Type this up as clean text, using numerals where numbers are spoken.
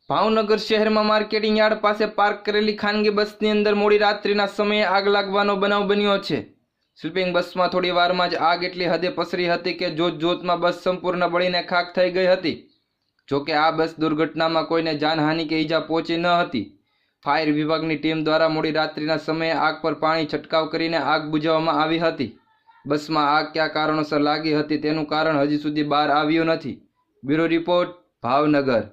ભાવનગર શહેરમાં marketing yard પાસે park કરેલી ખાનગી બસની અંદર મોડી રાત્રિના સમયે આગ લાગવાનો બનાવ બન્યો છે। સ્લીપિંગ બસમાં થોડી વારમાં જ આગ એટલી હદે પસરી હતી કે જોતજોતમાં બસ સંપૂર્ણ બળીને ખાખ થઈ ગઈ હતી। જોકે આ બસ દુર્ઘટનામાં કોઈને જાનહાનિ કે ઈજા પહોંચી ન હતી। ફાયર વિભાગની ટીમ દ્વારા મોડી રાત્રિના સમયે આગ પર પાણી છંટકાવ કરીને આગ બુઝાવવામાં આવી હતી। બસમાં આગ કયા કારણોસર લાગી હતી તેનું કારણ હજી સુધી બહાર આવ્યું નથી। Bureau report, Bhavnagar.